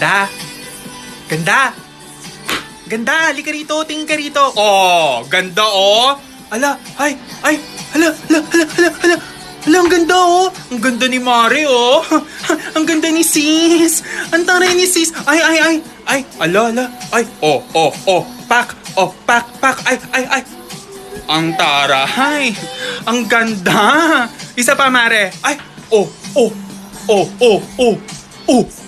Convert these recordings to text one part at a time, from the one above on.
Ganda. Ganda. Ganda, halika rito, tingin ka rito. Oh, ganda oh. Ala, ay, hala, ang ganda oh. Ang ganda ni Mare oh. Ang ganda ni sis. Ang taray ni sis. Ay, ala, ay, oh, pak, ay. Ang taray. Ang ganda. Isa pa, Mare. Ay, oh.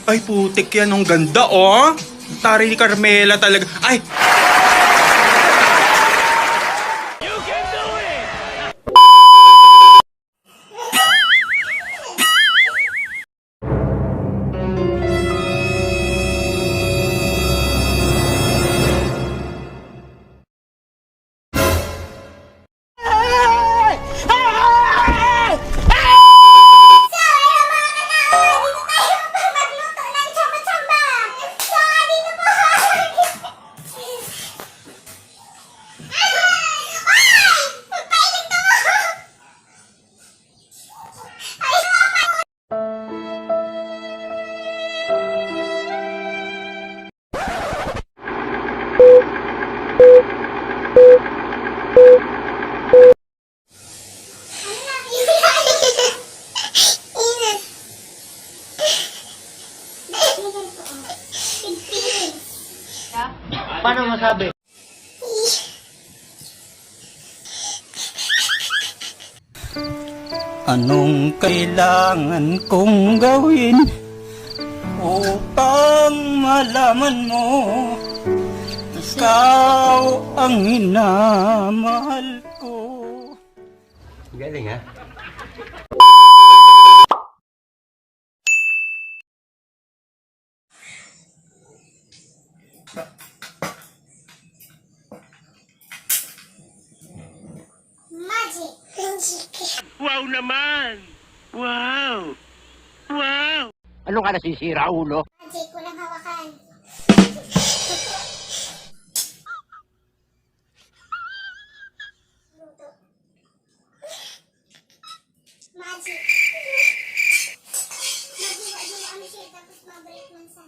Ay, putik yan. Ang ganda oh. Taray ni Carmela talaga. Ay! You can do it! Paano masabi? Anong kailangan kong gawin upang malaman mo ikaw ang minamahal ko? Galing ha? Wow naman! Wow! Ano ka nasisira, ulo? Magic, walang hawakan. Luto. Magic. Ano siya, tapos mabalik man sa...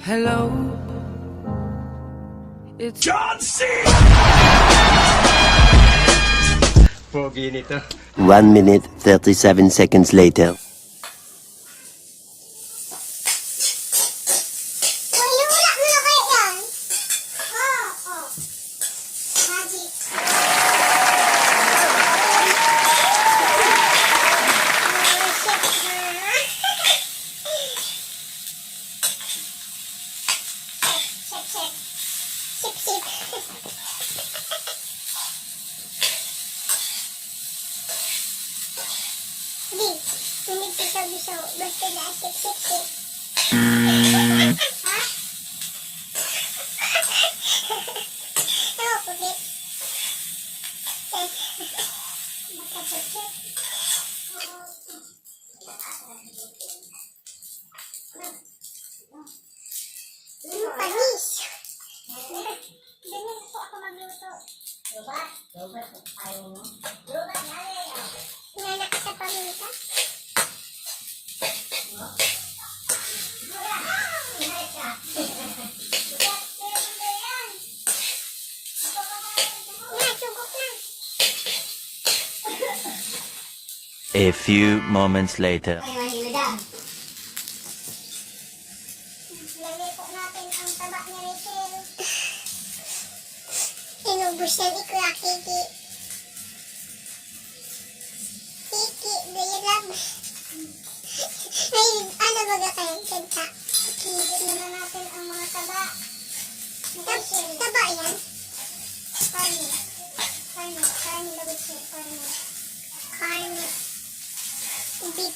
Hello, it's John C! Pogi nito. 1 minute, 37 seconds later. Basta na sip. Ha? Pugit. Makasip. Panis. Ganyan po ako magluto. Lubat ayaw mo. Lubat nanak sa paminta. A few moments later. Lagay po natin ang taba ni Rachel. Kiki. Kiki, do you love me? Ay, ano baga kayo? Kanta. Higit naman natin ang mga taba. Taba yan? Karne. Karne labot siya. Karne. Beef.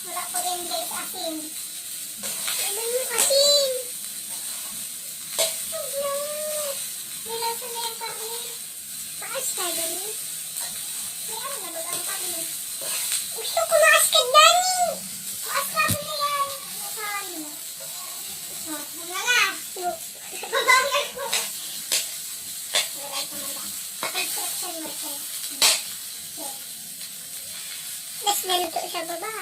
Wala ko rin guys, asin. Ano yung asin? Wala. Nilasa na yung kami. Paas ka, Dani. May ano na ba ang kami? Gusto ko maas ka, Dani. Paas ka ko na yan. Nasaan mo? Wala na. Babangal ko. Wala ka mala. Construction mo siya. Tapos naluto sa baba.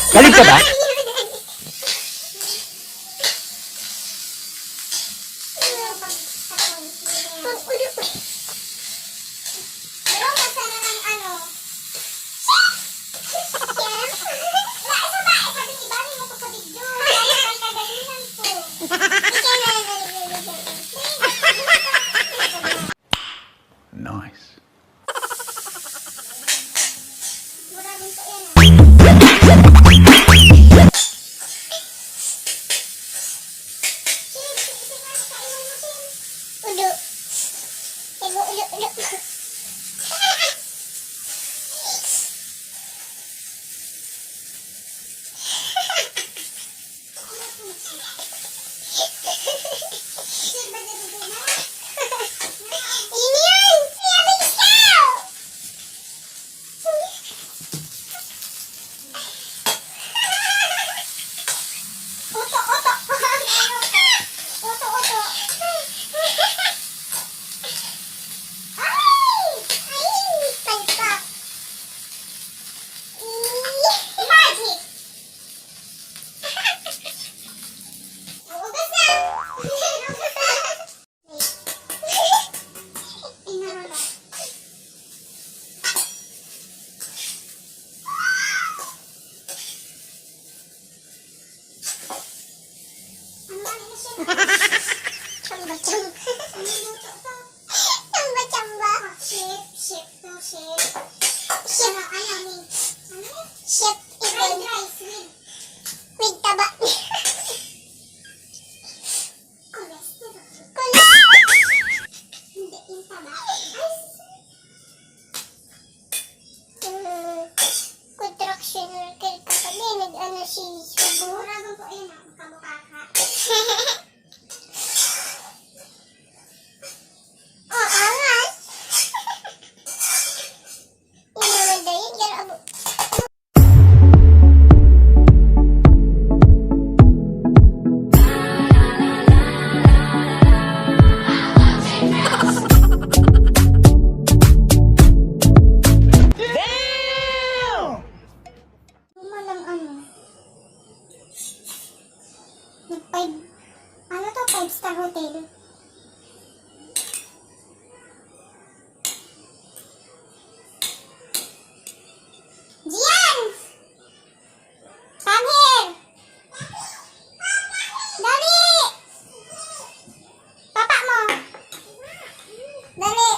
Galit ka ba? Pero masarap ang ano. Nice. Five-star hotel. Jian! Come here! Dali! Papa mo! Dali! Dali!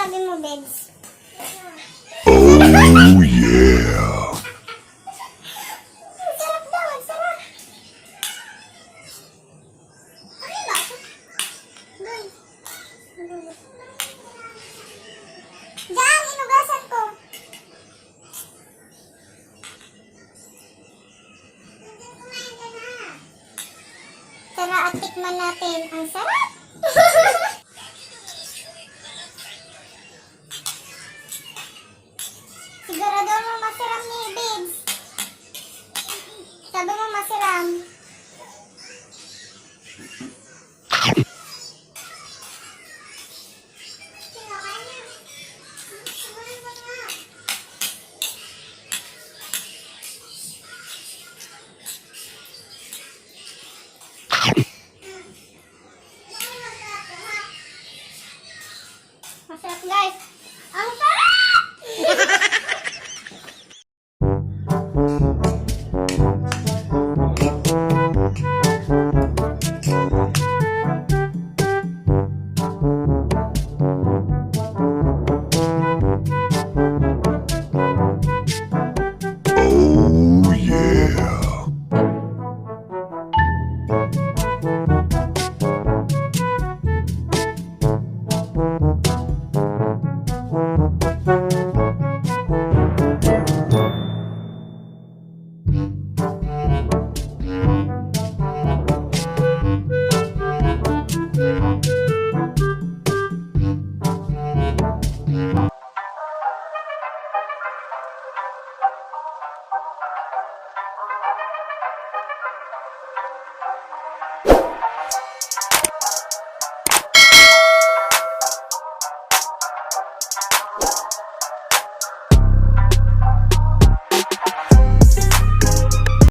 masasabi mo, Beds? Oh yeah. Ang sarap daw, ang sarap. Ano ba? Doy. Diyan, inugasan ko. Tara at tikman natin. Ang sarap! Sigurado mo masiram ni Babes. Sabi mo masiram. Masarap guys. Ang sarap! Oh yeah.